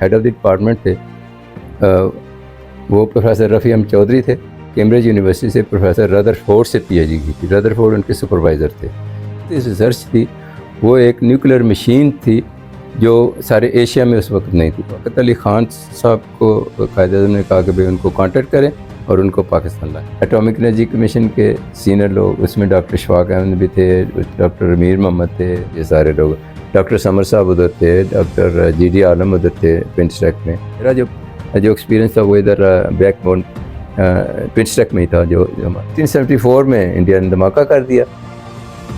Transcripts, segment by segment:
Head of the department تھے وہ professor Rafi Ahmad Chaudhry تھے. کیمبرج یونیورسٹی سے پروفیسر رادرفورڈ سے پی ایچ ڈی کی تھی. رادرفورڈ ان کے سپروائزر تھے. ریسرچ تھی وہ ایک نیوکلیر مشین تھی جو سارے ایشیا میں اس وقت نہیں تھی. وقت علی خان صاحب کو قائد اعظم نے کہا کہ بھئی ان کو کانٹیکٹ کریں اور ان کو پاکستان لائیں. اٹامک انرجی کمیشن کے سینئر لوگ اس میں ڈاکٹر شفاق احمد بھی تھے, ڈاکٹر امیر محمد تھے, یہ سارے لوگ, ڈاکٹر سمر صاحب ادھر تھے, ڈاکٹر جی ڈی عالم ادھر تھے پنچ ٹیک میں. میرا جو ایکسپیرینس تھا وہ ادھر بیک بون پنچ ٹیک میں ہی تھا. جو 1974 میں انڈیا نے دھماکہ کر دیا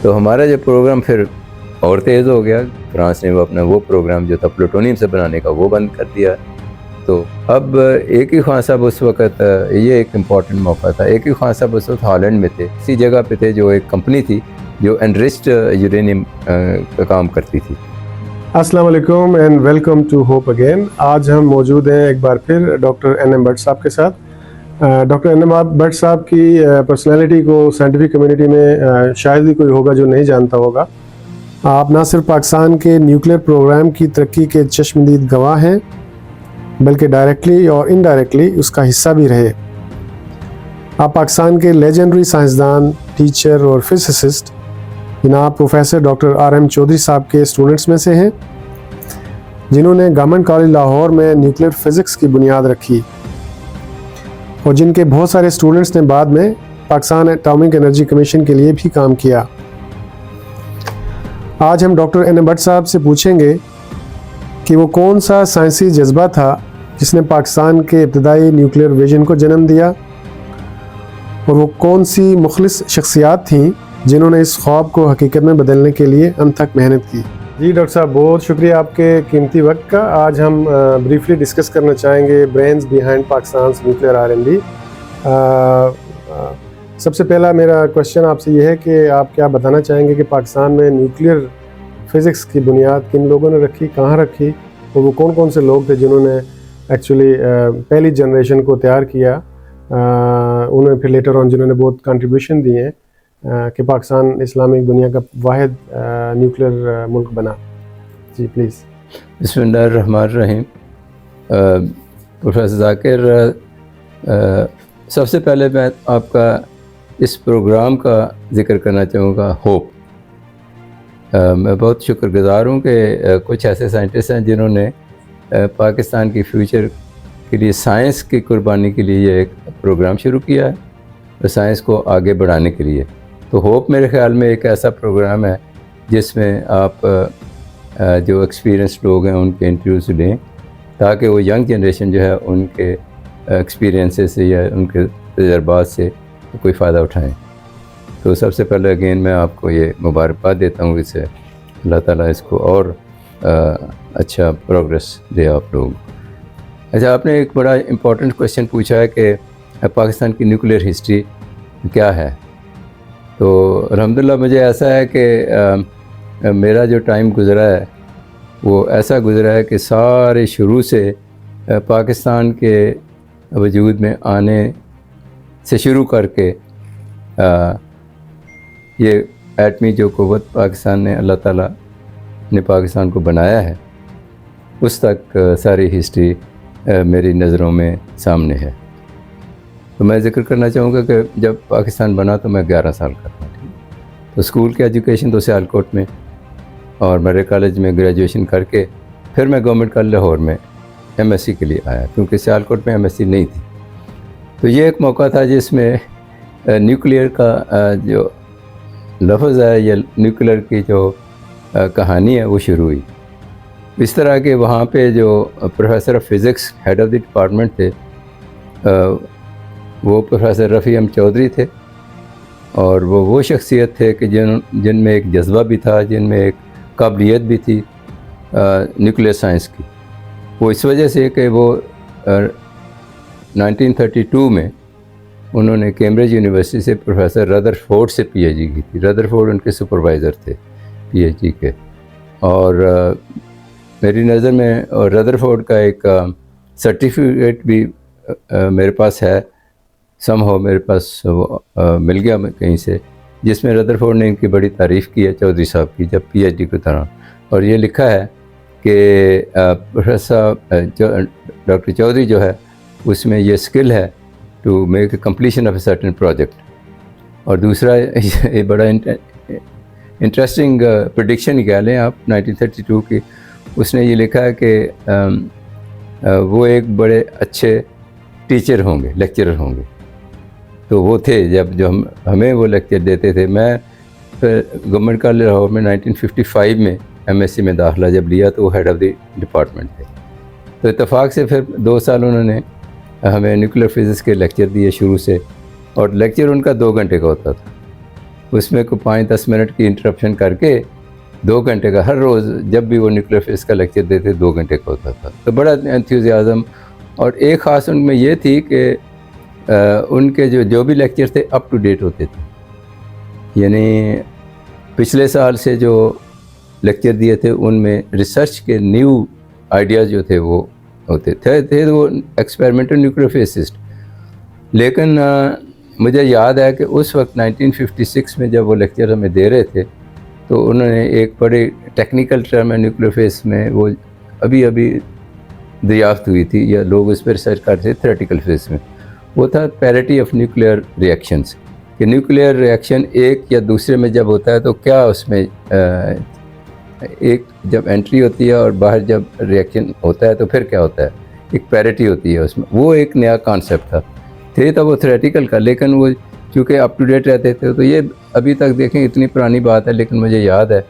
تو ہمارا جو پروگرام پھر اور تیز ہو گیا. فرانس نے وہ اپنا وہ پروگرام جو تھا پلوٹونیم سے بنانے کا وہ بند کر دیا. تو اب ایک ہی خان صاحب اس وقت, یہ ایک امپورٹنٹ موقع تھا, ایک ہی خان صاحب اس وقت ہالینڈ میں تھے, اسی جگہ پہ تھے جو ایک کمپنی تھی جو انریچڈ یورینیم کا کام کرتی تھی. السلام علیکم and welcome to hope again. آج ہم موجود ہیں ایک بار پھر ڈاکٹر این ایم بٹ صاحب کے ساتھ. ڈاکٹر این ایم بٹ صاحب کی پرسنالٹی کو سائنٹیفک کمیونٹی میں شاید ہی کوئی ہوگا جو نہیں جانتا ہوگا. آپ نہ صرف پاکستان کے نیوکلیر پروگرام کی ترقی کے چشمدید گواہ ہیں بلکہ ڈائریکٹلی اور انڈائریکٹلی اس کا حصہ بھی رہے. آپ پاکستان کے لیجنڈری سائنسدان, ٹیچر اور فزسسٹ جناب professor doctor R M Chaudhry صاحب کے اسٹوڈنٹس میں سے ہیں جنہوں نے گورنمنٹ کالج لاہور میں نیوکلیر فزکس کی بنیاد رکھی اور جن کے بہت سارے اسٹوڈنٹس نے بعد میں پاکستان اٹامک انرجی کمیشن کے لیے بھی کام کیا. آج ہم ڈاکٹر این ایم بٹ صاحب سے پوچھیں گے کہ وہ کون سا سائنسی جذبہ تھا جس نے پاکستان کے ابتدائی نیوکلیر ویژن کو جنم دیا اور وہ کون سی مخلص شخصیات تھیں جنہوں نے اس خواب کو حقیقت میں بدلنے کے لیے انتھک محنت کی. جی ڈاکٹر صاحب, بہت شکریہ آپ کے قیمتی وقت کا. آج ہم بریفلی ڈسکس کرنا چاہیں گے brains behind Pakistan nuclear R&D. سب سے پہلا میرا کوشچن آپ سے یہ ہے کہ آپ کیا بتانا چاہیں گے کہ پاکستان میں نیوکلیر فزکس کی بنیاد کن لوگوں نے رکھی, کہاں رکھی, اور وہ کون کون سے لوگ تھے جنہوں نے ایکچولی پہلی جنریشن کو تیار کیا, انہوں نے پھر لیٹر آن جنہوں نے بہت کنٹریبیوشن دی ہیں کہ پاکستان اسلامک دنیا کا واحد نیوکلیر ملک بنا. جی پلیز. بسم اللہ الرحمن الرحیم. پروفیسر ذاکر, سب سے پہلے میں آپ کا اس پروگرام کا ذکر کرنا چاہوں گا ہوپ. میں بہت شکر گزار ہوں کہ کچھ ایسے سائنٹسٹ ہیں جنہوں نے پاکستان کی فیوچر کے لیے سائنس کی قربانی کے لیے یہ ایک پروگرام شروع کیا ہے اور سائنس کو آگے بڑھانے کے لیے. تو ہوپ میرے خیال میں ایک ایسا پروگرام ہے جس میں آپ جو ایکسپیرینسڈ لوگ ہیں ان کے انٹرویوز لیں تاکہ وہ ینگ جنریشن جو ہے ان کے ایکسپیرینسز سے یا ان کے تجربات سے کوئی فائدہ اٹھائیں. تو سب سے پہلے اگین میں آپ کو یہ مبارکباد دیتا ہوں, اسے اللہ تعالیٰ اس کو اور اچھا پروگریس دے آپ لوگ. اچھا, آپ نے ایک بڑا امپورٹنٹ کویشچن پوچھا ہے کہ پاکستان کی نیوکلیر ہسٹری کیا ہے. تو الحمدللہ مجھے ایسا ہے کہ میرا جو ٹائم گزرا ہے وہ ایسا گزرا ہے کہ سارے شروع سے پاکستان کے وجود میں آنے سے شروع کر کے یہ ایٹمی جو قوت پاکستان نے اللہ تعالیٰ نے پاکستان کو بنایا ہے اس تک ساری ہسٹری میری نظروں میں سامنے ہے. تو میں ذکر کرنا چاہوں گا کہ جب پاکستان بنا تو میں 11 سال کا تھا. تو اسکول کی ایجوکیشن تو سیالکوٹ میں اور میرے کالج میں گریجویشن کر کے پھر میں گورنمنٹ کالج لاہور میں MSc کے لیے آیا کیونکہ سیالکوٹ میں MSc نہیں تھی. تو یہ ایک موقع تھا جس میں نیوکلیئر کا جو لفظ ہے یا نیوکلیئر کی جو کہانی ہے وہ شروع ہوئی. اس طرح کہ وہاں پہ جو professor of physics head of the department تھے وہ پروفیسر رفیع احمد چودھری تھے اور وہ شخصیت تھے کہ جن میں ایک جذبہ بھی تھا, جن میں ایک قابلیت بھی تھی نیوکلیئر سائنس کی. وہ اس وجہ سے کہ وہ 1932 میں انہوں نے کیمبرج یونیورسٹی سے پروفیسر رادرفورڈ سے پی ایچ ڈی کی تھی. رادرفورڈ ان کے سپروائزر تھے پی ایچ ڈی کے. اور میری نظر میں رادرفورڈ کا ایک سرٹیفکیٹ بھی میرے پاس ہے, سم ہو میرے پاس وہ مل گیا کہیں سے, جس میں رادرفورڈ نے ان کی بڑی تعریف کی ہے چودھری صاحب کی جب پی ایچ ڈی کے دوران. اور یہ لکھا ہے کہ پروفیسر ڈاکٹر چودھری جو ہے اس میں یہ اسکل ہے to make a completion of a certain project. اور دوسرا یہ بڑا انٹرسٹنگ پریڈکشن ہی کہہ لیں آپ 1932 کی. اس نے یہ لکھا ہے کہ وہ ایک بڑے اچھے ٹیچر ہوں گے, لیکچرر ہوں گے. تو وہ تھے جو ہمیں وہ لیکچر دیتے تھے. میں پھر گورنمنٹ کالج لاہور میں 1955 میں MSc میں داخلہ جب لیا تو وہ ہیڈ آف دی ڈپارٹمنٹ تھے. تو اتفاق سے پھر 2 سال انہوں نے ہمیں نیوکلیر فزکس کے لیکچر دیے شروع سے, اور لیکچر ان کا 2 گھنٹے کا ہوتا تھا. اس میں کوئی 5-10 منٹ کی انٹرپشن کر کے 2 گھنٹے کا ہر روز جب بھی وہ نیوکلیر فزکس کا لیکچر دیتے 2 گھنٹے کا ہوتا تھا. تو بڑا انتھوزیازم. اور ایک خاص ان میں یہ تھی کہ ان کے جو بھی لیکچر تھے اپ ٹو ڈیٹ ہوتے تھے. یعنی پچھلے سال سے جو لیکچر دیے تھے ان میں ریسرچ کے نیو آئیڈیاز جو تھے وہ ہوتے تھے وہ ایکسپیریمنٹل نیوکلیر فزسسٹ. لیکن مجھے یاد ہے کہ اس وقت 1956 میں جب وہ لیکچر ہمیں دے رہے تھے تو انہوں نے ایک بڑی ٹیکنیکل ٹرم ہے نیوکلیر فزکس میں, وہ ابھی دریافت ہوئی تھی یا لوگ اس پہ ریسرچ کرتے تھے تھیوریٹیکل فزکس میں. وہ تھا پیرٹی آف نیوکلیئر ریئیکشنز, کہ نیوکلیئر ریئیکشن ایک یا دوسرے میں جب ہوتا ہے تو کیا اس میں ایک جب انٹری ہوتی ہے اور باہر جب ریئیکشن ہوتا ہے تو پھر کیا ہوتا ہے, ایک پیرٹی ہوتی ہے اس میں. وہ ایک نیا کانسیپٹ تھا وہ تھیوریٹیکل کا, لیکن وہ چونکہ اپ ٹو ڈیٹ رہتے تھے تو یہ ابھی تک دیکھیں اتنی پرانی بات ہے, لیکن مجھے یاد ہے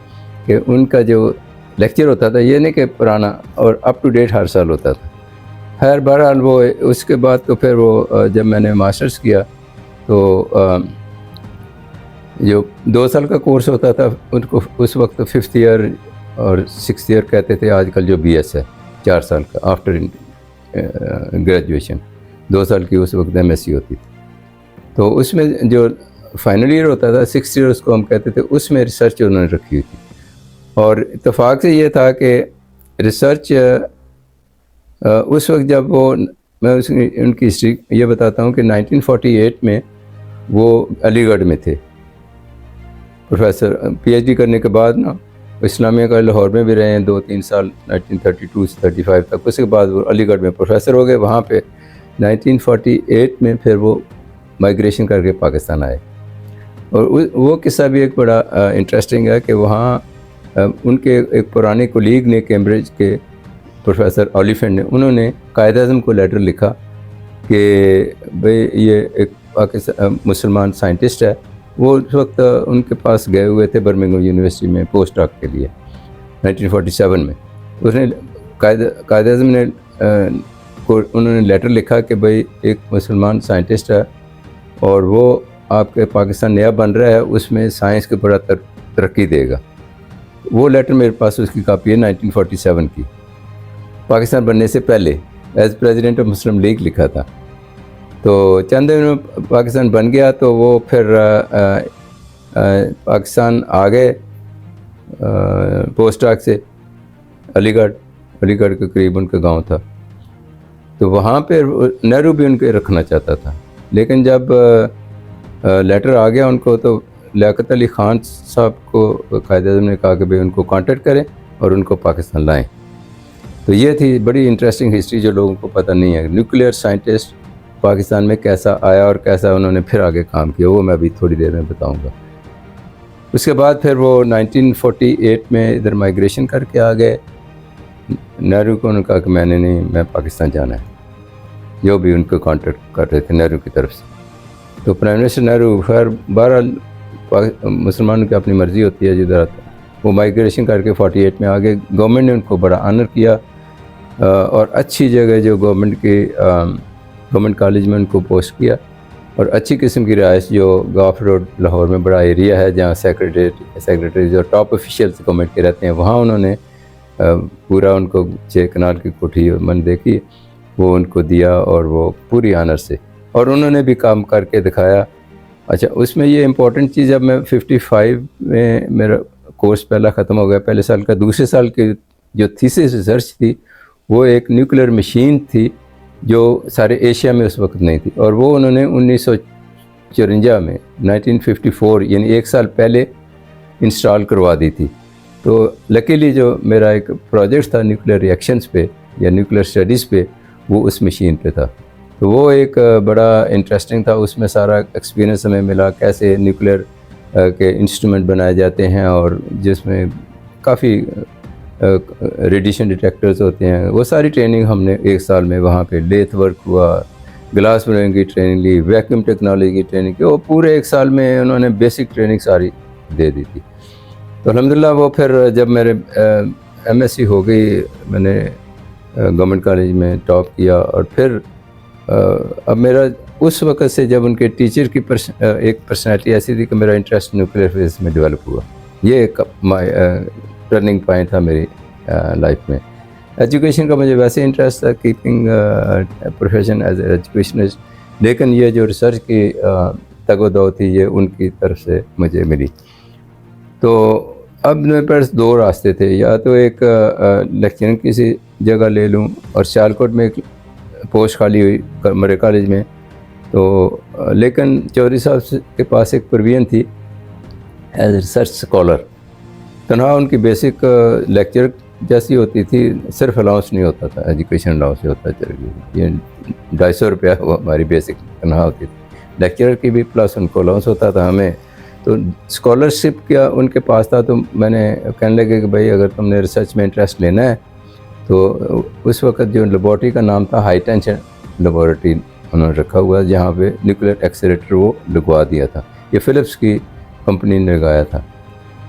کہ ان کا جو لیکچر ہوتا تھا یہ نہیں کہ پرانا اور اپ ٹو ڈیٹ ہر سال ہوتا تھا. خیر بہرحال وہ اس کے بعد تو پھر وہ جب میں نے ماسٹرز کیا تو جو 2 سال کا کورس ہوتا تھا ان کو اس وقت 5th ایئر اور 6th ایئر کہتے تھے. آج کل جو BS ہے 4 سال کا آفٹر گریجویشن, 2 سال کی اس وقت MSc ہوتی تھی. تو اس میں جو فائنل ایئر ہوتا تھا 6th ایئر اس کو ہم کہتے تھے, اس میں ریسرچ انہوں نے رکھی ہوئی تھی. اور اتفاق سے یہ تھا کہ ریسرچ اس وقت جب میں ان کی ہسٹری یہ بتاتا ہوں کہ 1948 میں وہ علی گڑھ میں تھے پروفیسر. PhD کرنے کے بعد نا اسلامیہ کالج لاہور میں بھی رہے ہیں 2-3 سال 1932 سے 35 تک. اس کے بعد وہ علی گڑھ میں پروفیسر ہو گئے. وہاں پہ 1948 میں پھر وہ مائیگریشن کر کے پاکستان آئے. اور وہ قصہ بھی ایک بڑا انٹرسٹنگ ہے کہ وہاں ان کے ایک پرانے کولیگ نے کیمبرج کے پروفیسر اولیفینٹ نے, انہوں نے قائد اعظم کو لیٹر لکھا کہ بھئی یہ ایک مسلمان سائنٹسٹ ہے. وہ اس وقت ان کے پاس گئے ہوئے تھے برمنگھم یونیورسٹی میں پوسٹ ڈاک کے لیے 1947 میں. اس نے قائد اعظم نے کو انہوں نے لیٹر لکھا کہ بھئی ایک مسلمان سائنٹسٹ ہے اور وہ آپ کے پاکستان نیا بن رہا ہے, اس میں سائنس کے بڑا ترقی دے گا. وہ لیٹر میرے پاس اس کی کاپی ہے 1947 کی, پاکستان بننے سے پہلے as president of Muslim league لکھا تھا. تو چند دن میں پاکستان بن گیا تو وہ پھر پاکستان آ گئے پوسٹ ڈاک سے علی گڑھ کے قریب ان کا گاؤں تھا. تو وہاں پہ نہرو بھی ان کے رکھنا چاہتا تھا, لیکن جب لیٹر آ گیا ان کو تو لیاقت علی خان صاحب کو قائد اعظم نے کہا کہ بھئی ان کو کانٹیکٹ کریں اور ان کو پاکستان لائیں. تو یہ تھی بڑی انٹرسٹنگ ہسٹری جو لوگوں کو پتہ نہیں ہے. نیوکلیئر سائنٹسٹ پاکستان میں کیسا آیا اور کیسا انہوں نے پھر آگے کام کیا, وہ میں ابھی تھوڑی دیر میں بتاؤں گا. اس کے بعد پھر وہ 1948 میں ادھر مائیگریشن کر کے آ گئے. نہرو کو انہوں نے کہا کہ میں پاکستان جانا ہے, جو بھی ان کو کانٹیکٹ کر رہے تھے نہرو کی طرف سے. تو پرائم منسٹر نہرو خیر بہرحال مسلمانوں کی اپنی مرضی ہوتی ہے جدھر آتا ہے, وہ مائیگریشن کر کے 48 میں آگے. گورنمنٹ نے ان کو بڑا آنر کیا اور اچھی جگہ جو گورنمنٹ کالج میں ان کو پوسٹ کیا, اور اچھی قسم کی رہائش جو گاف روڈ لاہور میں بڑا ایریا ہے جہاں سیکریٹریز اور ٹاپ آفیشیلس گورنمنٹ کے رہتے ہیں, وہاں انہوں نے پورا ان کو 6 کنال کی کوٹھی من دیکھی, وہ ان کو دیا اور وہ پوری آنر سے, اور انہوں نے بھی کام کر کے دکھایا. اچھا اس میں یہ امپورٹنٹ چیز, جب میں 55 میں میرا کورس پہلا ختم ہو گیا پہلے سال کا, دوسرے سال کی جو تھیسس ریسرچ تھی وہ ایک نیوکلیئر مشین تھی جو سارے ایشیا میں اس وقت نہیں تھی, اور وہ انہوں نے 1954 میں 1954 یعنی 1 سال پہلے انسٹال کروا دی تھی. تو لکیلی جو میرا ایک پروجیکٹ تھا نیوکلیر ریئیکشنز پہ یا نیوکلیر اسٹڈیز پہ وہ اس مشین پہ تھا. تو وہ ایک بڑا انٹرسٹنگ تھا. اس میں سارا ایکسپیرینس ہمیں ملا کیسے نیوکلیر کے انسٹرومنٹ بنائے جاتے ہیں اور جس میں کافی ریڈیشن ڈیٹیکٹرز ہوتے ہیں. وہ ساری ٹریننگ ہم نے 1 سال میں وہاں پہ لیتھ ورک ہوا, گلاس بنانے کی ٹریننگ لی, ویکیوم ٹیکنالوجی کی ٹریننگ کی. وہ پورے 1 سال میں انہوں نے بیسک ٹریننگ ساری دے دی تھی. تو الحمدللہ وہ پھر جب میرے ایم ایس سی ہو گئی, میں نے گورنمنٹ کالج میں ٹاپ کیا. اور پھر اب میرا اس وقت سے جب ان کے ٹیچر کی ایک پرسنالٹی ایسی تھی کہ میرا انٹرسٹ نیوکلیر فزکس میں ڈیولپ ہوا. یہ ایک ٹرننگ پوائنٹ تھا میری لائف میں. ایجوکیشن کا مجھے ویسے انٹرسٹ تھا, keeping profession as a educationist, لیکن یہ جو ریسرچ کی تگ و دو تھی یہ ان کی طرف سے مجھے ملی. تو اب میرے پاس 2 راستے تھے, یا تو ایک لیکچرنگ کسی جگہ لے لوں, اور سیالکوٹ میں ایک پوسٹ خالی ہوئی مرے کالج میں. تو لیکن چودھری صاحب کے پاس ایک پروین تھی ایز ریسرچ اسکالر. تنہا ان کی بیسک لیکچر جیسی ہوتی تھی, صرف الاؤنس نہیں ہوتا تھا, ایجوکیشن الاؤنس ہوتا تھا. یہ 250 روپیہ وہ ہماری بیسک تنہا ہوتی تھی. لیکچرر کی بھی پلس ان کو الاؤنس ہوتا تھا ہمیں. تو اسکالرشپ کیا ان کے پاس تھا. تو میں نے کہنے لگے کہ بھائی اگر تم نے ریسرچ میں انٹرسٹ لینا ہے تو اس وقت جو لیبارٹری کا نام تھا ہائی ٹینشن لیبارٹری انہوں نے رکھا ہوا, جہاں پہ نیوکلیر ایکسیلیٹر وہ لگوا دیا تھا. یہ فلپس کی کمپنی نے لگایا تھا.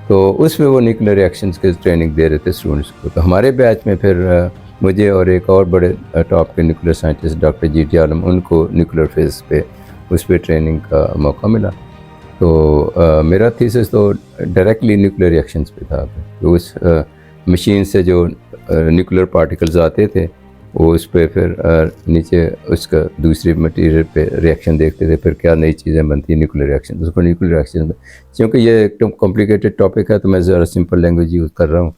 تو اس میں وہ نیوکلیر ریئیکشنز کے ٹریننگ دے رہے تھے اسٹوڈنٹس کو. تو ہمارے بیچ میں پھر مجھے اور ایک اور بڑے ٹاپ کے nuclear scientist doctor G T Alam, ان کو نیوکلیر فزکس پہ اس پہ ٹریننگ کا موقع ملا. تو میرا تھیسس تو ڈائریکٹلی نیوکلیر ریئیکشنز پہ تھا. تو اس مشین سے جو نیوکلیر پارٹیکلز آتے تھے وہ اس پہ پھر نیچے اس کا دوسری مٹیریل پہ ریئیکشن دیکھتے تھے, پھر کیا نئی چیزیں بنتی ہیں نیوکلیر ریئیکشن. اس کو نیوکلیر ریئیکشن میں, کیونکہ یہ ایک کمپلیکیٹڈ ٹاپک ہے تو میں ذرا سمپل لینگویج یوز کر رہا ہوں.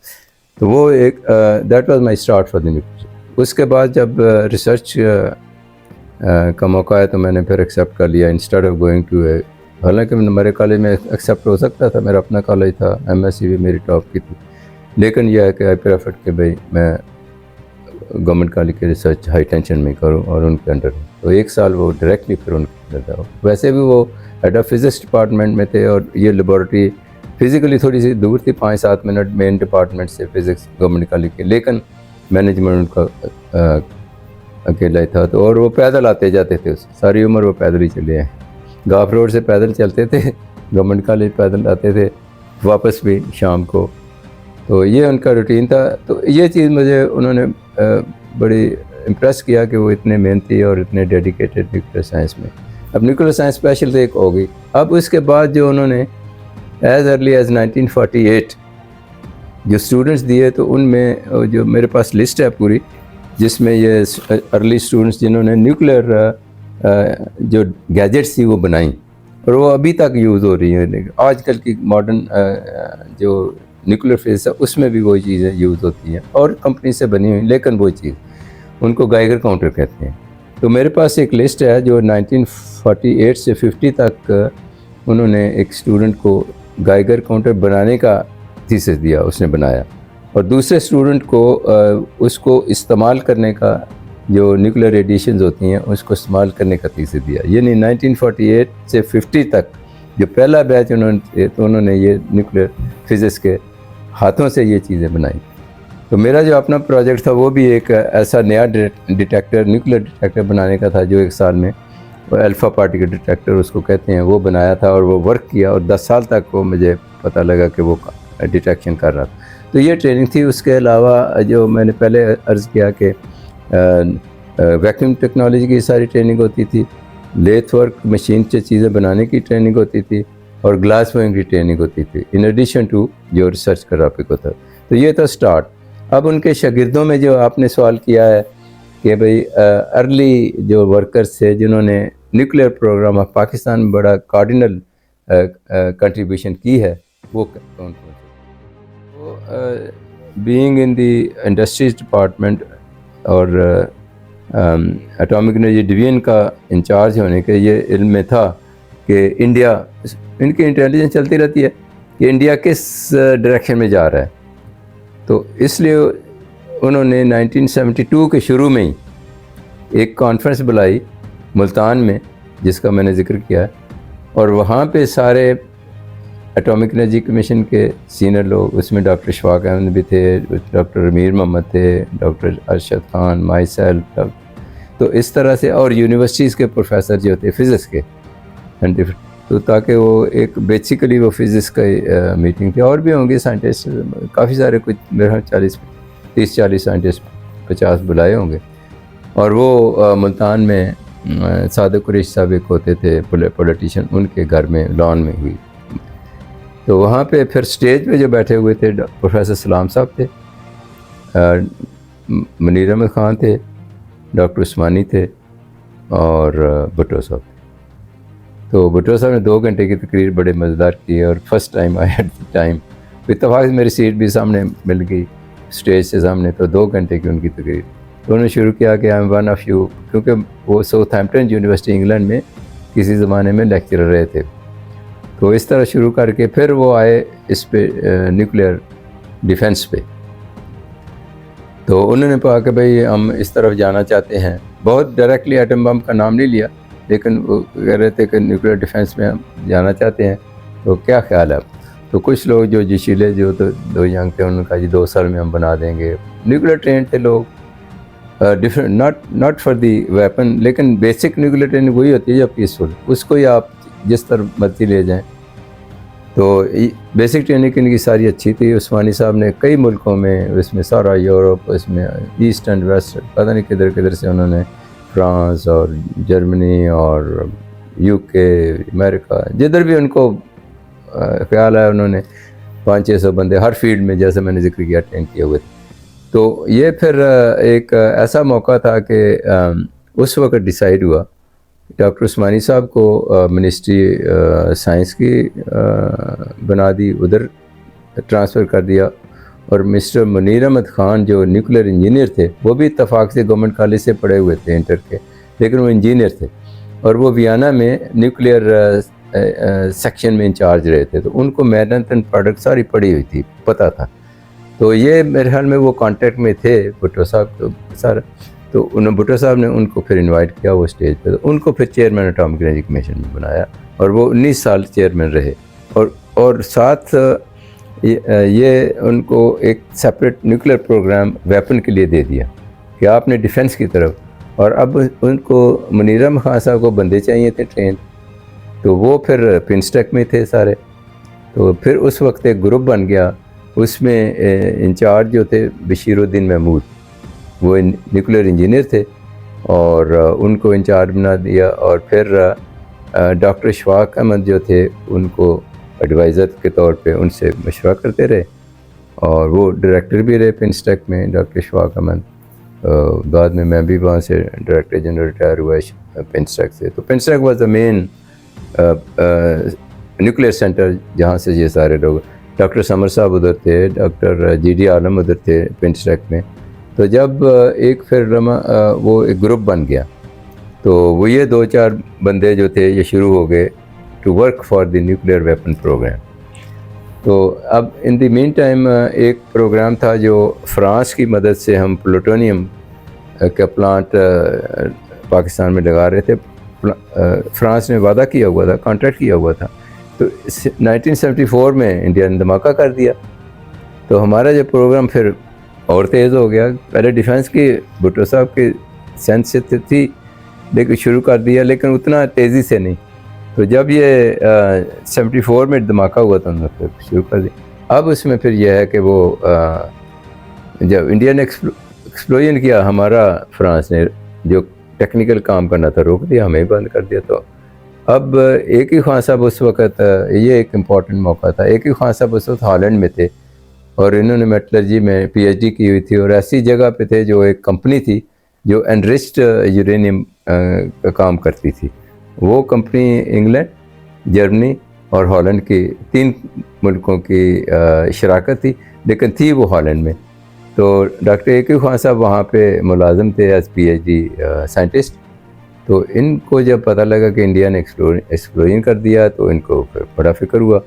تو وہ ایک that was my start for the nuclear. اس کے بعد جب ریسرچ کا موقع ہے تو میں نے پھر ایکسیپٹ کر لیا انسٹیڈ آف گوئنگ ٹو اے. حالانکہ میرے کالج میں ایکسیپٹ ہو سکتا تھا, میرا اپنا کالج تھا, ایم ایس سی بھی میری ٹاپ کی تھی, لیکن یہ ہے کہ آئی پریفرڈ کہ بھائی میں گورنمنٹ کالج کے ریسرچ ہائی ٹینشن میں کروں اور ان کے انڈر ہوں. تو 1 سال وہ ڈائریکٹلی پھر ان کے انڈر تھا. ویسے بھی وہ ہیڈ آف فزکس ڈپارٹمنٹ میں تھے, اور یہ لیبارٹری فزیکلی تھوڑی سی دور تھی, 5-7 منٹ مین ڈپارٹمنٹ سے فزکس گورنمنٹ کالج کے, لیکن مینجمنٹ ان کا اکیلا ہی تھا. تو اور وہ پیدل آتے جاتے تھے, ساری عمر وہ پیدل ہی چلے ہیں. گاف روڈ سے پیدل چلتے تھے, گورنمنٹ کالج پیدل آتے تھے, واپس بھی شام کو. تو یہ ان کا روٹین تھا. تو یہ چیز مجھے انہوں نے بڑی امپریس کیا کہ وہ اتنے محنتی اور اتنے ڈیڈیکیٹڈ نیوکلیر سائنس میں. اب نیوکلیر سائنس اسپیشل تو ایک ہو گئی. اب اس کے بعد جو انہوں نے ایز ارلی ایز 1948 جو اسٹوڈنٹس دیے, تو ان میں جو میرے پاس لسٹ ہے پوری, جس میں یہ ارلی اسٹوڈنٹس جنہوں نے نیوکلیر جو گیجٹس تھی وہ بنائیں, اور وہ ابھی تک یوز ہو رہی ہیں. آج کل کی ماڈرن جو نیوکلیر فزکس ہے اس میں بھی وہی چیزیں یوز ہوتی ہیں, اور کمپنی سے بنی ہوئی, لیکن وہ چیز ان کو گائیگر کاؤنٹر کہتے ہیں. تو میرے پاس ایک لسٹ ہے جو 1948 سے 50 تک انہوں نے ایک اسٹوڈنٹ کو گائیگر کاؤنٹر بنانے کا تھیسس دیا, اس نے بنایا, اور دوسرے اسٹوڈنٹ کو اس کو استعمال کرنے کا, جو نیوکلیر ریڈیشنز ہوتی ہیں اس کو استعمال کرنے کا تھیسس دیا. یعنی 1948 سے 50 تک جو پہلا بیچ انہوں نے یہ نیوکلیر فزکس کے ہاتھوں سے یہ چیزیں بنائیں. تو میرا جو اپنا پروجیکٹ تھا وہ بھی ایک ایسا نیا ڈیٹیکٹر, نیوکلیر ڈیٹیکٹر بنانے کا تھا, جو 1 سال میں وہ الفا پارٹیکل ڈیٹیکٹر اس کو کہتے ہیں, وہ بنایا تھا, اور وہ ورک کیا, اور 10 سال تک وہ مجھے پتہ لگا کہ وہ ڈیٹیکشن کر رہا تھا. تو یہ ٹریننگ تھی. اس کے علاوہ جو میں نے پہلے عرض کیا کہ ویکیوم ٹیکنالوجی کی ساری ٹریننگ ہوتی تھی, لیتھ ورک مشین سے چیزیں بنانے کی ٹریننگ ہوتی تھی, اور گلاس وائنگ کی ٹریننگ ہوتی تھی, ان ایڈیشن ٹو جو ریسرچ کا ٹاپک ہوتا. تو یہ تھا اسٹارٹ. اب ان کے شاگردوں میں جو آپ نے سوال کیا ہے کہ بھئی ارلی جو ورکرز تھے جنہوں نے نیوکلیر پروگرام آف پاکستان میں بڑا کارڈینل کنٹریبیوشن کی ہے, وہ کون کون سے؟ وہ being in the industries department اور اٹامک انرجی ڈویژن کا انچارج ہونے کے یہ علم میں تھا کہ انڈیا, ان کی انٹیلیجنس چلتی رہتی ہے کہ انڈیا کس ڈائریکشن میں جا رہا ہے. تو اس لیے انہوں نے 1972 کے شروع میں ہی ایک کانفرنس بلائی ملتان میں، جس کا میں نے ذکر کیا ہے، اور وہاں پہ سارے اٹامک انرجی کمیشن کے سینئر لوگ، اس میں ڈاکٹر اشفاق احمد بھی تھے، ڈاکٹر امیر محمد تھے، doctor Arshad Khan, my self, تو اس طرح سے، اور یونیورسٹیز کے پروفیسر جو تھے فزکس کے، تو تاکہ وہ ایک بیسیکلی وہ فزکس کا میٹنگ تھی، اور بھی ہوں گے سائنٹسٹ کافی سارے، کچھ میرا 30-40 سائنٹسٹ 50 بلائے ہوں گے، اور وہ ملتان میں صادق قریشی صاحب ایک ہوتے تھے پولیٹیشین، ان کے گھر میں لان میں ہوئی. تو وہاں پہ پھر سٹیج پہ جو بیٹھے ہوئے تھے پروفیسر سلام صاحب تھے، منیر احمد خان تھے، ڈاکٹر عثمانی تھے، اور بھٹو صاحب تھے. تو بھٹو صاحب نے 2 گھنٹے کی تقریر بڑے مزیدار کی، اور first time I ate the time, اتفاق سے میری سیٹ بھی سامنے مل گئی اسٹیج سے سامنے، تو 2 گھنٹے کی ان کی تقریر. تو انہوں نے شروع کیا کہ I am one of you, کیونکہ وہ ساؤتھ ہیمپٹن یونیورسٹی انگلینڈ میں کسی زمانے میں لیکچرر رہے تھے. تو اس طرح شروع کر کے پھر وہ آئے اس پہ نیوکلیئر ڈیفنس پہ. تو انہوں نے کہا کہ بھئی ہم اس طرف جانا چاہتے ہیں، بہت ڈائریکٹلی ایٹم بم کا نام نہیں لیا، لیکن وہ کہہ رہے تھے کہ نیوکلیئر ڈیفنس میں ہم جانا چاہتے ہیں، تو کیا خیال ہے؟ تو کچھ لوگ جو جشیلے جو تو 2 ینگ تھے، انہوں نے کہا جی 2 سال میں ہم بنا دیں گے. نیوکلیئر ٹرین تھے لوگ، different not for the weapon, لیکن بیسک نیوکلیئر ٹرین وہی ہوتی ہے جو پیسفل، اس کو ہی آپ جس طرح مرضی لے جائیں. تو بیسک ٹریننگ ان کی ساری اچھی تھی. عثمانی صاحب نے کئی ملکوں میں، اس میں سارا یورپ، اس میں ایسٹ اینڈ ویسٹ، پتہ نہیں کدھر کدھر سے انہوں نے، فرانس اور جرمنی اور یو کے، امریکہ، جدھر بھی ان کو خیال ہے، انہوں نے 500-600 بندے ہر فیلڈ میں، جیسے میں نے ذکر کیا، ٹرین کیے ہوئے تھے. تو یہ پھر ایک ایسا موقع تھا کہ اس وقت ڈیسائیڈ ہوا، ڈاکٹر عثمانی صاحب کو منسٹری سائنس کی بنا دی، ادھر ٹرانسفر کر دیا، اور مسٹر منیر احمد خان جو نیوکلیئر انجینئر تھے، وہ بھی اتفاق سے گورنمنٹ کالج سے پڑھے ہوئے تھے انٹر کے، لیکن وہ انجینئر تھے، اور وہ ویانا میں نیوکلیئر سیکشن میں انچارج رہے تھے. تو ان کو مینہٹن پروڈکٹ ساری پڑھی ہوئی تھی، پتہ تھا. تو یہ میرے خیال میں وہ کانٹیکٹ میں تھے بھٹو صاحب تو سارا. تو بھٹو صاحب نے ان کو پھر انوائٹ کیا وہ اسٹیج پہ، تو ان کو پھر چیئرمین اٹامک انرجی کمیشن میں بنایا، اور وہ 19 سال چیئرمین رہے. اور ساتھ یہ ان کو ایک سیپریٹ نیوکلیئر پروگرام ویپن کے لیے دے دیا کہ آپ نے ڈیفنس کی طرف. اور اب ان کو منیر احمد خان صاحب کو بندے چاہیے تھے ٹرین، تو وہ پھر پنسٹیک میں تھے سارے. تو پھر اس وقت ایک گروپ بن گیا، اس میں انچارج جو تھے بشیر الدین محمود، وہ نیوکلیئر انجینئر تھے، اور ان کو انچارج بنا دیا. اور پھر ڈاکٹر اشفاق احمد جو تھے، ان کو ایڈوائزر کے طور پہ ان سے مشورہ کرتے رہے، اور وہ ڈائریکٹر بھی رہے پنسٹیک میں ڈاکٹر اشفاق احمد. بعد میں بھی وہاں سے ڈائریکٹر جنرل ریٹائر ہوا پنسٹیک سے. تو PINSTECH was the main nuclear center جہاں سے یہ سارے لوگ، ڈاکٹر سمر صاحب ادھر تھے، ڈاکٹر جی ڈی عالم ادھر تھے پنسٹیک میں. تو جب ایک پھر وہ ایک گروپ بن گیا، تو وہ یہ 2-4 بندے جو تھے یہ شروع ہو گئے to work for the nuclear weapon program. تو اب ان دی مین ٹائم ایک پروگرام تھا جو فرانس کی مدد سے ہم پلوٹونیم کا پلانٹ پاکستان میں لگا رہے تھے. فرانس نے وعدہ کیا ہوا تھا، کانٹریکٹ کیا ہوا تھا. تو 1974 میں انڈیا نے دھماکہ کر دیا، تو ہمارا جو پروگرام پھر اور تیز ہو گیا. پہلے ڈیفنس کی بھٹو صاحب کی سینس سے تھی، لیکن شروع کر دیا، لیکن اتنا تیزی سے نہیں. تو جب یہ 74 میں دھماکہ ہوا تو انہوں نے پھر شروع کر دیا. اب اس میں پھر یہ ہے کہ وہ جب انڈیا نے ایکسپلوژن کیا، ہمارا فرانس نے جو ٹیکنیکل کام کرنا تھا روک دیا، ہمیں بند کر دیا. تو اب ایک ہی خان صاحب اس وقت، یہ ایک امپورٹنٹ موقع تھا، ایک ہی خان صاحب اس وقت ہالینڈ میں تھے، اور انہوں نے میٹلرجی میں پی ایچ ڈی کی ہوئی تھی، اور ایسی جگہ پہ تھے جو ایک کمپنی تھی جو انرچڈ یورینیم کا کام کرتی تھی. وہ کمپنی انگلینڈ، جرمنی اور ہالینڈ کی 3 ملکوں کی شراکت تھی، لیکن تھی وہ ہالینڈ میں. تو ڈاکٹر اے کے خان صاحب وہاں پہ ملازم تھے as P H D scientist. تو ان کو جب پتہ لگا کہ انڈیا نے ایکسپلوژن کر دیا، تو ان کو بڑا فکر ہوا،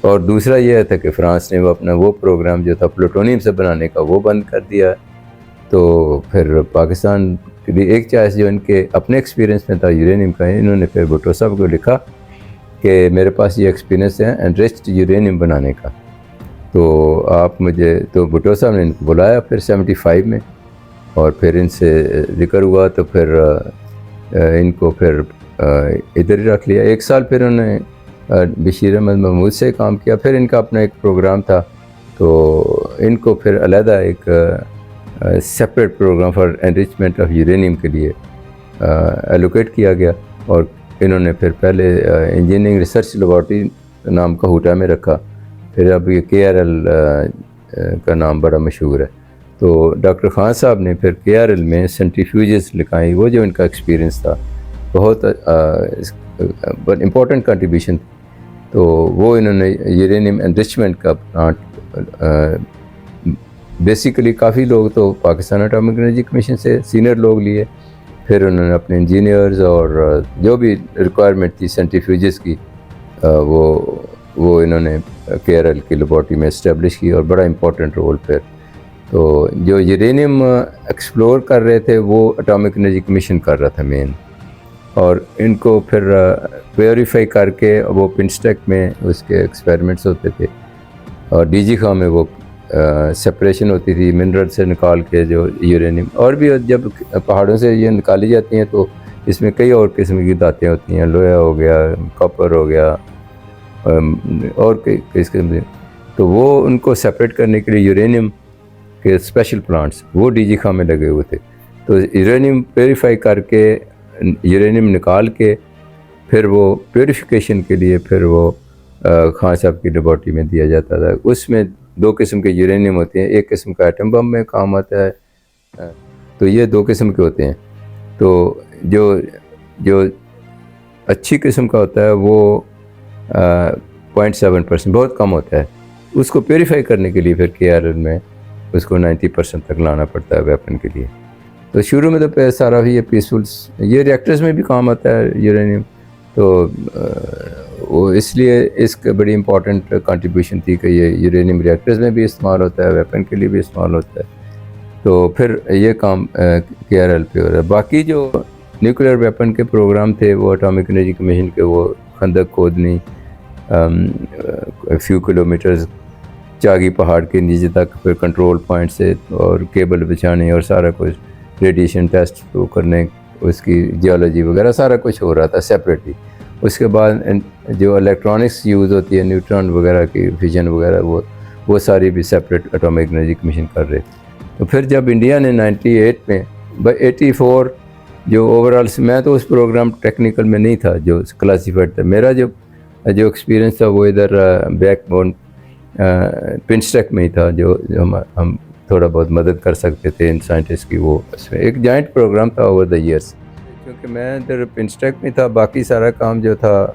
اور دوسرا یہ تھا کہ فرانس نے وہ اپنا وہ پروگرام جو تھا پلوٹونیم سے بنانے کا وہ بند کر دیا. تو پھر پاکستان کے لیے ایک چوائس جو ان کے اپنے ایکسپیرینس میں تھا یورینیم کا، انہوں نے پھر بھٹو صاحب کو لکھا کہ میرے پاس یہ ایکسپیرینس ہے انریچڈ یورینیم بنانے کا، تو آپ مجھے، تو بھٹو صاحب نے ان کو بلایا پھر 75 میں، اور پھر ان سے ذکر ہوا تو پھر ان کو پھر ادھر ہی رکھ لیا. 1 سال پھر انہوں نے بشیر احمد محمود سے کام کیا. پھر ان کا اپنا ایک پروگرام تھا، تو ان کو پھر علیحدہ ایک separate program for enrichment of uranium کے لیے ایلوکیٹ کیا گیا، اور انہوں نے پھر پہلے انجینئرنگ ریسرچ لیبارٹری نام کا ہوٹا میں رکھا. پھر اب یہ KRL کا نام بڑا مشہور ہے. تو ڈاکٹر خان صاحب نے پھر KRL میں سینٹریفیوجز لکھائیں. وہ جو ان کا ایکسپیرینس تھا بہت امپورٹنٹ کنٹریبیوشن تھی. تو وہ انہوں نے یورینیم انریچمنٹ کا پلانٹ، بیسیکلی کافی لوگ تو پاکستان اٹامک انرجی کمیشن سے سینئر لوگ لیے، پھر انہوں نے اپنے انجینئرز اور جو بھی ریکوائرمنٹ تھی سینٹریفیوجز کی وہ انہوں نے KRL کی لیبارٹری میں اسٹیبلش کی، اور بڑا امپورٹنٹ رول پھر. تو جو یورینیم ایکسپلور کر رہے تھے وہ اٹامک انرجی کمیشن کر رہا تھا مین، اور ان کو پھر پیوریفائی کر کے وہ پنسٹیک میں اس کے ایکسپیریمنٹس ہوتے تھے، اور DG خاں میں وہ سپریشن ہوتی تھی منرل سے نکال کے جو یورینیم. اور بھی جب پہاڑوں سے یہ نکالی جاتی ہیں تو اس میں کئی اور قسم کی دھاتیں ہوتی ہیں، لوہا ہو گیا، کاپر ہو گیا، اور کئی قسم کے. تو وہ ان کو سپریٹ کرنے کے لیے یورینیم کے اسپیشل پلانٹس وہ DG خاں میں لگے ہوئے تھے. تو یورینیم پیوریفائی کر کے، یورینیم نکال کے پھر وہ پیوریفیکیشن کے لیے پھر وہ خان صاحب کی لیبارٹری میں دیا جاتا تھا. اس میں 2 قسم کے یورینیم ہوتے ہیں، ایک قسم کا ایٹم بم میں کام آتا ہے، تو یہ 2 قسم کے ہوتے ہیں. تو جو اچھی قسم کا ہوتا ہے وہ 0.7% بہت کم ہوتا ہے. اس کو پیوریفائی کرنے کے لیے پھر KRL میں اس کو 90% تک لانا پڑتا ہے ویپن کے لیے. تو شروع میں تو سارا یہ پیسفل، یہ ریئیکٹرز میں بھی کام آتا ہے یورینیم. تو وہ اس لیے اس کا بڑی امپورٹنٹ کنٹریبیوشن تھی کہ یہ یورینیم ریئیکٹرز میں بھی استعمال ہوتا ہے، ویپن کے لیے بھی استعمال ہوتا ہے. تو پھر یہ کام KRL پہ ہو رہا ہے. باقی جو نیوکلیر ویپن کے پروگرام تھے وہ اٹامک انرجی کمیشن کے، وہ خندق کھودنی فیو کلومیٹرز چاگی پہاڑ کے نیچے تک، پھر کنٹرول پوائنٹ سے اور کیبل بچھانے اور سارا کچھ ریڈیشن ٹیسٹ کرنے، اس کی جیولوجی وغیرہ سارا کچھ ہو رہا تھا سیپریٹلی. اس کے بعد جو الیکٹرانکس یوز ہوتی ہے نیوٹران وغیرہ کی فیژن وغیرہ، وہ ساری بھی سیپریٹ اٹامک انرجی کمیشن کر رہے. تو پھر جب انڈیا نے 98 میں 84 جو اوور آل، میں تو اس پروگرام ٹیکنیکل میں نہیں تھا جو کلاسیفائڈ تھا. میرا جو ایکسپیرینس تھا وہ ادھر بیک بون پنسٹیک میں ہی تھا، جو ہم تھوڑا بہت مدد کر سکتے تھے ان سائنٹسٹ کی. وہ اس میں ایک جوائنٹ پروگرام تھا اوور دا ایئرس. کیونکہ میں ادھر پنسٹیک میں تھا، باقی سارا کام جو تھا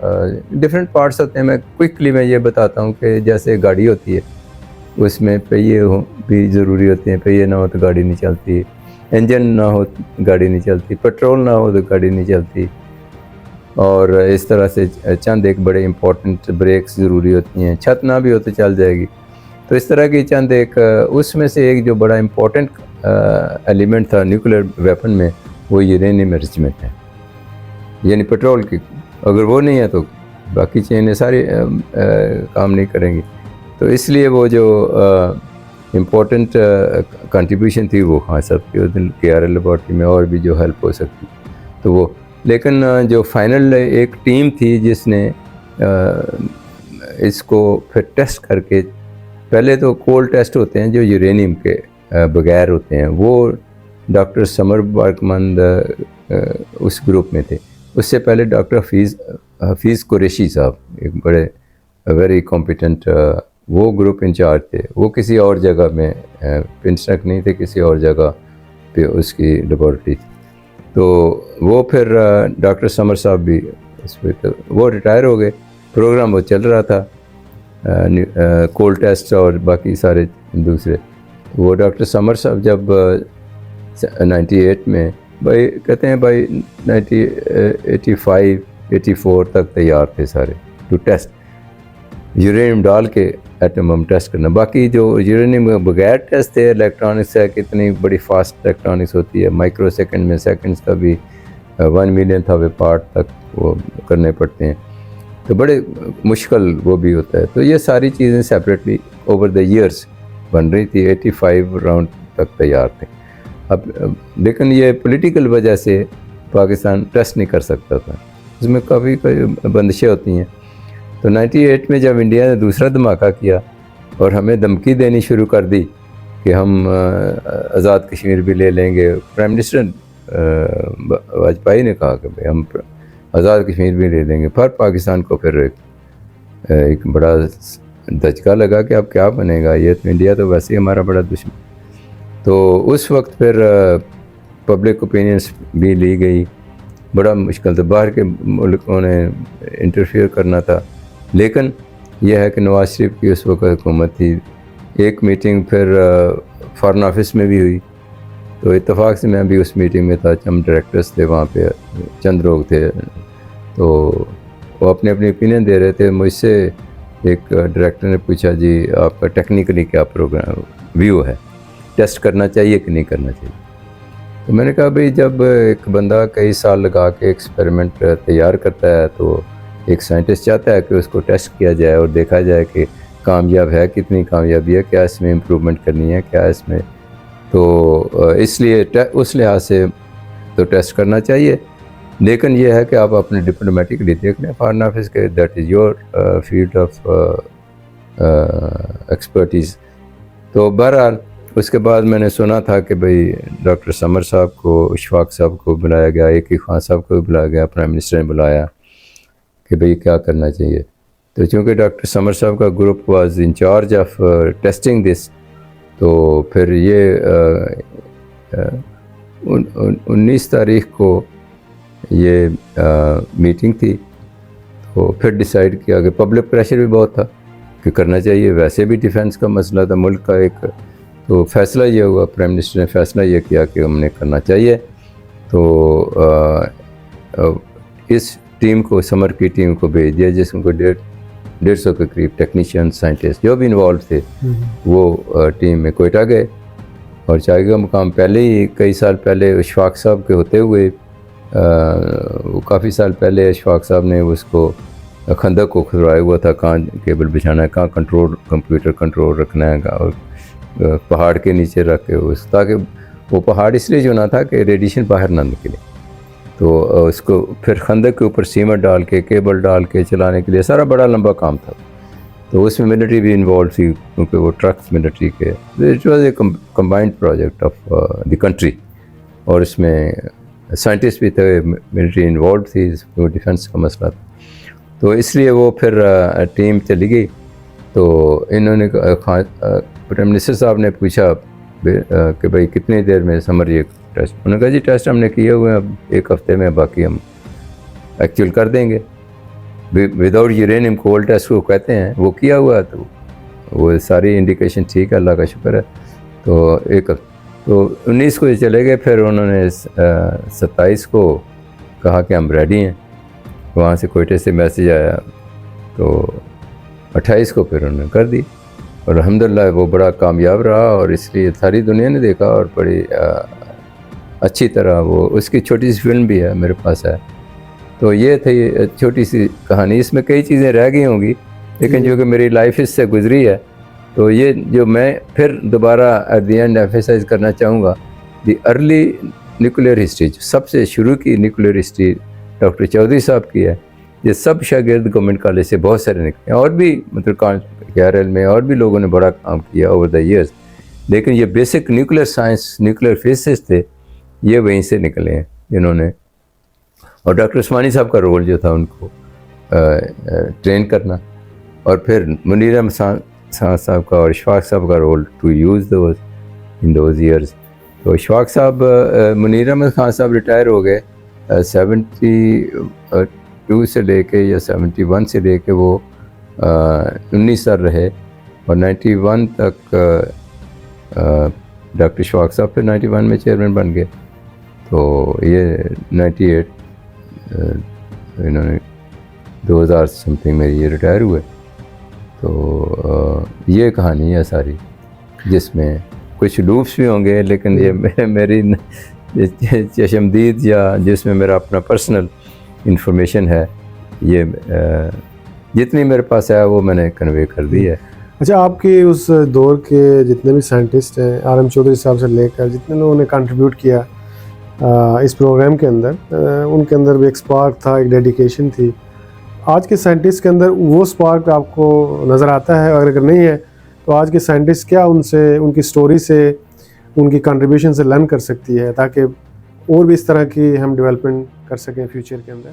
ڈفرینٹ پارٹس ہوتے ہیں. میں کوئکلی میں یہ بتاتا ہوں کہ جیسے گاڑی ہوتی ہے اس میں پہیے بھی ضروری ہوتے ہیں، پہیے نہ ہو تو گاڑی نہیں چلتی، انجن نہ ہو گاڑی نہیں چلتی، پیٹرول نہ ہو تو گاڑی نہیں چلتی، اور اس طرح سے چند ایک بڑے امپورٹنٹ بریکس ضروری ہوتی ہیں. چھت نہ بھی ہو تو چل جائے گی. تو اس طرح کی چند ایک، اس میں سے ایک جو بڑا امپورٹنٹ ایلیمنٹ تھا نیوکلیر ویپن میں وہ یورینیم انریچمنٹ ہے، یعنی پیٹرول کی. اگر وہ نہیں ہے تو باقی چیزیں ساری کام نہیں کریں گی. تو اس لیے وہ جو امپورٹنٹ کنٹریبیوشن تھی وہ خان صاحب کی KRL لیبارٹری میں، اور بھی جو ہیلپ ہو سکتی تو وہ. لیکن جو فائنل ایک ٹیم تھی جس نے اس کو پھر ٹیسٹ کر کے، پہلے تو کولڈ ٹیسٹ ہوتے ہیں جو یورینیم کے بغیر ہوتے ہیں، وہ ڈاکٹر سمر بارکمند اس گروپ میں تھے. اس سے پہلے ڈاکٹر حفیظ قریشی صاحب ایک بڑے ویری کمپیٹنٹ وہ گروپ انچارج تھے. وہ کسی اور جگہ میں پنسٹیک نہیں تھے، کسی اور جگہ پہ اس کی لیبارٹری تھی. تو وہ پھر ڈاکٹر سمر صاحب بھی اس پہ، وہ ریٹائر ہو گئے. پروگرام وہ چل رہا تھا کولڈ ٹیسٹ اور باقی سارے دوسرے. وہ ڈاکٹر سمر صاحب جب 98 میں بھائی کہتے ہیں بھائی 85 84 تک تیار تھے سارے ٹو ٹیسٹ. یورینیم ڈال کے ایٹم ہم ٹیسٹ کرنا. باقی جو یورینیم کے بغیر ٹیسٹ ہے الیکٹرانکس ہے, کتنی بڑی فاسٹ الیکٹرانکس ہوتی ہے, مائکرو سیکنڈ میں سیکنڈس کا بھی 1 ملین آف اے پارٹ تک وہ کرنے پڑتے ہیں, تو بڑے مشکل وہ بھی ہوتا ہے. تو یہ ساری چیزیں سیپریٹلی اوور دا ایئرس بن رہی تھی, 85 راؤنڈ تک تیار تھے. اب لیکن یہ پولیٹیکل وجہ سے پاکستان ٹیسٹ نہیں کر سکتا تھا, اس میں کافی بندشیں ہوتی ہیں. تو 98 میں جب انڈیا نے دوسرا دھماکہ کیا اور ہمیں دھمکی دینی شروع کر دی کہ ہم آزاد کشمیر بھی لے لیں گے, پرائم منسٹر واجپئی نے کہا کہ بھائی ہم آزاد کشمیر بھی لے لیں گے, پر پاکستان کو پھر ایک بڑا دھچکا لگا کہ اب کیا بنے گا, یہ تو انڈیا تو ویسے ہی ہمارا بڑا دشمن. تو اس وقت پھر پبلک اوپینینس بھی لی گئی, بڑا مشکل تھا, باہر کے ملکوں نے انٹرفیئر کرنا تھا. لیکن یہ ہے کہ نواز شریف کی اس وقت حکومت تھی. ایک میٹنگ پھر فارن آفس میں بھی ہوئی, تو اتفاق سے میں بھی اس میٹنگ میں تھا, ہم ڈائریکٹرس تھے وہاں پہ, چند لوگ تھے, تو وہ اپنے اوپینین دے رہے تھے. مجھ سے ایک ڈائریکٹر نے پوچھا جی آپ کا ٹیکنیکلی کیا پروگرام ویو ہے, ٹیسٹ کرنا چاہیے کہ نہیں کرنا چاہیے. تو میں نے کہا بھئی جب ایک بندہ کئی سال لگا کے ایکسپیریمنٹ تیار کرتا ہے تو ایک سائنٹسٹ چاہتا ہے کہ اس کو ٹیسٹ کیا جائے اور دیکھا جائے کہ کامیاب ہے, کتنی کامیابی ہے, کیا اس میں امپرومنٹ کرنی ہے, کیا اس میں. تو اس لیے اس لحاظ سے تو ٹیسٹ کرنا چاہیے. لیکن یہ ہے کہ آپ اپنے ڈپلومیٹکلی دیکھ لیں فارن آفس کے, that is your field of expertise. تو بہرحال اس کے بعد میں نے سنا تھا کہ بھئی ڈاکٹر سمر صاحب کو, اشفاق صاحب کو بلایا گیا, ایک ہی خان صاحب کو بھی بلایا گیا, پرائم منسٹر نے بلایا کہ بھئی کیا کرنا چاہیے. تو چونکہ ڈاکٹر سمر صاحب کا group was incharge of testing this, تو پھر یہ 19 تاریخ کو یہ میٹنگ تھی. تو پھر ڈیسائیڈ کیا کہ پبلک پریشر بھی بہت تھا کہ کرنا چاہیے, ویسے بھی ڈیفینس کا مسئلہ تھا ملک کا ایک. تو فیصلہ یہ ہوا, پرائم منسٹر نے فیصلہ یہ کیا کہ ہم نے کرنا چاہیے. تو اس ٹیم کو, سمر کی ٹیم کو بھیج دیا, جس کو 150 کے قریب ٹیکنیشین, سائنٹسٹ جو بھی انوالو تھے, وہ ٹیم میں کوئٹہ گئے. اور چاہے کا مقام پہلے ہی کئی سال پہلے اشفاق صاحب کے ہوتے ہوئے, وہ کافی سال پہلے اشفاق صاحب نے اس کو خندق کو کھدوایا ہوا تھا, کہاں کیبل بچھانا ہے, کہاں کمپیوٹر کنٹرول رکھنا ہے, اور پہاڑ کے نیچے رکھ کے اس, تاکہ وہ پہاڑ اس لیے جو نہ تھا کہ ریڈیشن باہر نہ نکلے. تو اس کو پھر خندق کے اوپر سیمنٹ ڈال کے, کیبل ڈال کے چلانے کے لیے سارا بڑا لمبا کام تھا. تو اس میں ملٹری بھی انوالو تھی, کیونکہ وہ ٹرکس ملٹری کے, it was a combined project of the country. اور اس میں سائنٹسٹ بھی تھے, ملٹری انوالو تھی, وہ ڈیفینس کا مسئلہ تھا. تو اس لیے وہ پھر ٹیم چلی گئی. تو انہوں نے پرائم منسٹر صاحب نے پوچھا کہ بھئی کتنی دیر میں سمر یہ ٹیسٹ, انہوں نے کہا جی ٹیسٹ ہم نے کیے ہوئے ہیں, اب 1 ہفتے میں باقی ہم ایکچوئل کر دیں گے. وداؤٹ یورینیم کول ٹیسٹ کو کہتے ہیں, وہ کیا ہوا ہے, تو وہ ساری انڈیکیشن ٹھیک ہے, اللہ کا شکر ہے. تو 19 کو یہ چلے گئے. پھر انہوں نے 27 کو کہا کہ ہم ریڈی ہیں, وہاں سے کوئٹے سے میسیج آیا. تو 28 کو پھر انہوں نے کر دی, اور الحمدللہ وہ بڑا کامیاب رہا, اور اس لیے ساری دنیا نے دیکھا, اور بڑی اچھی طرح وہ, اس کی چھوٹی سی فلم بھی ہے میرے پاس ہے. تو یہ تھی چھوٹی سی کہانی, اس میں کئی چیزیں رہ گئی ہوں گی, لیکن جو کہ میری لائف اس سے گزری ہے. تو یہ جو میں پھر دوبارہ ایٹ دی اینڈ ایمفیسائز کرنا چاہوں گا, دی ارلی نیوکلیئر ہسٹری, جو سب سے شروع کی نیوکلیئر ہسٹری ڈاکٹر چودھری صاحب کی ہے. یہ سب شاگرد گورنمنٹ کالج سے بہت سارے نکلے ہیں, اور بھی مطلب KRL میں اور بھی لوگوں نے بڑا کام کیا اوور دا ایئرز. لیکن یہ basic nuclear science, nuclear physicist تھے, یہ وہیں سے نکلے ہیں جنہوں نے. اور ڈاکٹر عثمانی صاحب کا رول جو تھا ان کو ٹرین کرنا, اور پھر منیر احمد صاحب کا اور اشفاق صاحب کا role to use those in those years. تو اشفاق صاحب, منیر احمد خان صاحب ریٹائر ہو گئے 72 سے لے کے یا 71 سے لے کے وہ 19 سال رہے, اور 91 تک ڈاکٹر اشفاق صاحب پھر 91 میں چیئرمین بن گئے. تو یہ 98 انہوں نے 2000 سمتھنگ میں یہ ریٹائر ہوئے. تو یہ کہانی ہے ساری، جس میں کچھ لوپس بھی ہوں گے، لیکن یہ میری چشمدید یا جس میں میرا اپنا پرسنل انفارمیشن ہے، یہ جتنی میرے پاس ہے وہ میں نے کنوے کر دی ہے۔ اچھا، آپ کے اس دور کے جتنے بھی سائنٹسٹ ہیں، آر ایم چودھری صاحب سے لے کر جتنے لوگوں نے کنٹریبیوٹ کیا اس پروگرام کے اندر، ان کے اندر بھی ایک اسپارک تھا، ایک ڈیڈیکیشن تھی۔ آج کے سائنٹسٹ کے اندر وہ اسپارک آپ کو نظر آتا ہے؟ اور اگر نہیں ہے تو آج کے سائنٹسٹ کیا ان سے، ان کی سٹوری سے، ان کی کنٹریبیوشن سے لرن کر سکتی ہے تاکہ اور بھی اس طرح کی ہم ڈیولپمنٹ کر سکیں فیوچر کے اندر؟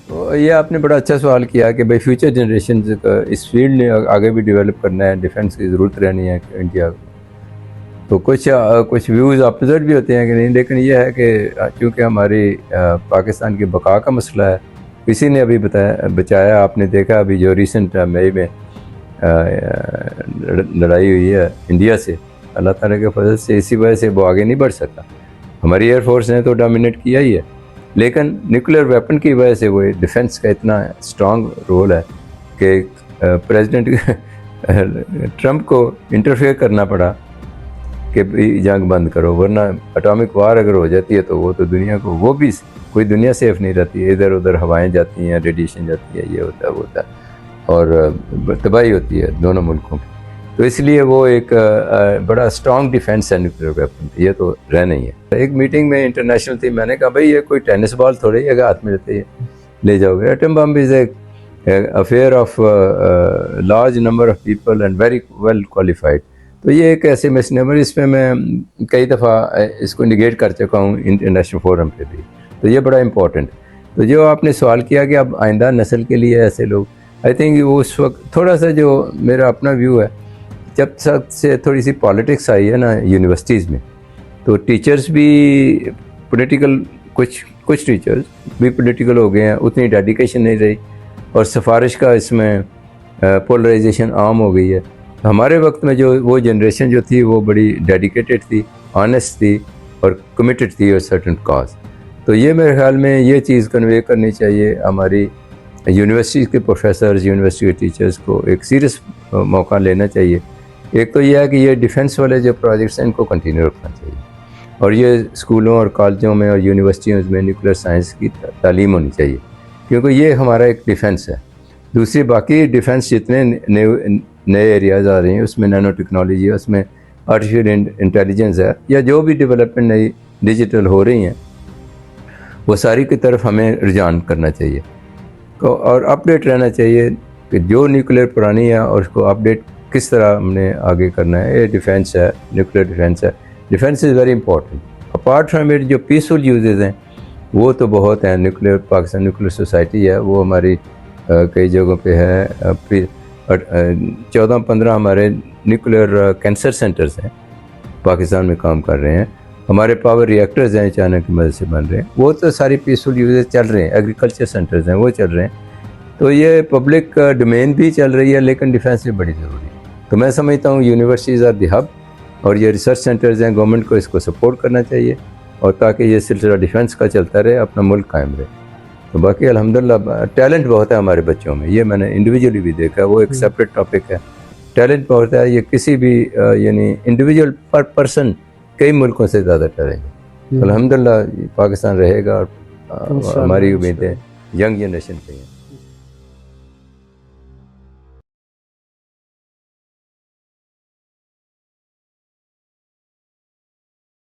تو یہ آپ نے بڑا اچھا سوال کیا کہ بھائی فیوچر جنریشن اس فیلڈ نے آگے بھی ڈیولپ کرنا ہے، ڈیفینس کی ضرورت رہنی ہے انڈیا کو۔ تو کچھ ویوز اپوزٹ بھی ہوتے ہیں کہ نہیں، لیکن یہ ہے کہ چونکہ ہماری پاکستان کی بقا کا مسئلہ ہے، کسی نے ابھی بچایا، آپ نے دیکھا ابھی جو ریسنٹ مئی میں لڑائی ہوئی ہے انڈیا سے، اللہ تعالیٰ کے فضل سے اسی وجہ سے وہ آگے نہیں بڑھ سکا۔ ہماری ایئر فورس نے تو ڈومینیٹ کیا ہی ہے، لیکن نیوکلیر ویپن کی وجہ سے وہ ڈیفنس کا اتنا اسٹرانگ رول ہے کہ پریزیڈنٹ ٹرمپ کو انٹرفیئر کرنا پڑا کہ جنگ بند کرو، ورنہ اٹامک وار اگر ہو جاتی ہے تو وہ تو دنیا کو، وہ بھی کوئی دنیا سیف نہیں رہتی، ادھر ادھر ہوائیں جاتی ہیں، ریڈیشن جاتی ہے، یہ ہوتا ہے وہ ہوتا ہے، اور تباہی ہوتی ہے دونوں ملکوں کی۔ تو اس لیے وہ ایک بڑا اسٹرانگ ڈیفینس ہے نیوکلیر ویپن، یہ تو رہ نہیں ہے۔ ایک میٹنگ میں انٹرنیشنل تھی، میں نے کہا بھائی یہ کوئی ٹینس بال تھوڑی ہے ہاتھ میں لیتے لے جاؤ گے، atom bomb is a affair of large number of people and very well qualified. تو یہ ایک ایسے مسنیور، اس میں کئی دفعہ اس کو نگیٹ کر چکا ہوں انٹرنیشنل فورم پہ بھی، تو یہ بڑا امپورٹنٹ۔ تو جو آپ نے سوال کیا کہ اب آئندہ نسل کے لیے ایسے لوگ، آئی تھنک اس وقت تھوڑا سا جو میرا اپنا ویو ہے، جب تک سے تھوڑی سی پالیٹکس آئی ہے نا یونیورسٹیز میں، تو ٹیچرز بھی پولیٹیکل، کچھ ٹیچرز بھی پولیٹیکل ہو گئے ہیں، اتنی ڈیڈیکیشن نہیں رہی، اور سفارش کا اس میں پولرائزیشن عام ہو گئی ہے۔ ہمارے وقت میں جو وہ جنریشن جو تھی وہ بڑی ڈیڈیکیٹڈ تھی، آنیسٹ تھی، اور کمیٹڈ تھی اور سرٹن کاز۔ تو یہ میرے خیال میں یہ چیز کنوے کرنی چاہیے ہماری یونیورسٹیز کے پروفیسرز، یونیورسٹی کے ٹیچرز کو ایک سیریس موقع لینا چاہیے۔ ایک تو یہ ہے کہ یہ ڈیفنس والے جو پروجیکٹس ہیں ان کو کنٹینیو رکھنا چاہیے، اور یہ اسکولوں اور کالجوں میں اور یونیورسٹیوں میں نیوکلیر سائنس کی تعلیم ہونی چاہیے، کیونکہ یہ ہمارا ایک ڈیفنس ہے۔ دوسری باقی ڈیفنس جتنے نئے ایریاز آ رہے ہیں، اس میں نینو ٹیکنالوجی ہے، اس میں آرٹیفیشیل انٹیلیجنس ہے، یا جو بھی ڈیولپمنٹ نئی ڈیجیٹل ہو رہی ہیں، وہ ساری کی طرف ہمیں رجحان کرنا چاہیے اور اپڈیٹ رہنا چاہیے کہ جو نیوکلیر پرانی ہے اور اس کو اپڈیٹ کس طرح ہم نے آگے کرنا ہے۔ یہ ڈیفینس ہے، نیوکلیر ڈیفینس ہے، defence is very important. Apart from it جو پیسفل یوزز ہیں وہ تو بہت ہیں۔ نیوکلیر پاکستان نیوکلیر سوسائٹی ہے، وہ ہماری کئی جگہوں پہ ہے، 14-15 ہمارے نیوکلیر کینسر سینٹرز ہیں پاکستان میں کام کر رہے ہیں۔ ہمارے پاور ری ایکٹرز ہیں چائنا کی مدد سے بن رہے ہیں، وہ تو ساری پیسفل یوزز چل رہے ہیں۔ ایگریکلچر سینٹرز ہیں وہ چل رہے ہیں، تو یہ پبلک ڈومین بھی چل رہی ہے، لیکن ڈیفینس بھی بڑی ضروری ہے۔ تو میں سمجھتا ہوں یونیورسٹیز آر دی ہب، اور یہ ریسرچ سینٹرز ہیں، گورنمنٹ کو اس کو سپورٹ کرنا چاہیے، اور تاکہ یہ سلسلہ ڈیفینس کا چلتا رہے، اپنا ملک قائم رہے۔ تو باقی الحمدللہ ٹیلنٹ بہت ہے ہمارے بچوں میں، یہ میں نے انڈیویجولی بھی دیکھا ہے، وہ ایک سیپریٹ ٹاپک ہے۔ ٹیلنٹ بہت ہے، یہ کسی بھی یعنی انڈیویجول پر پرسن کئی ملکوں سے زیادہ ٹیلنٹ ہے۔ الحمدللہ پاکستان رہے گا، اور ہماری امیدیں ینگ جنریشن پہ ہیں۔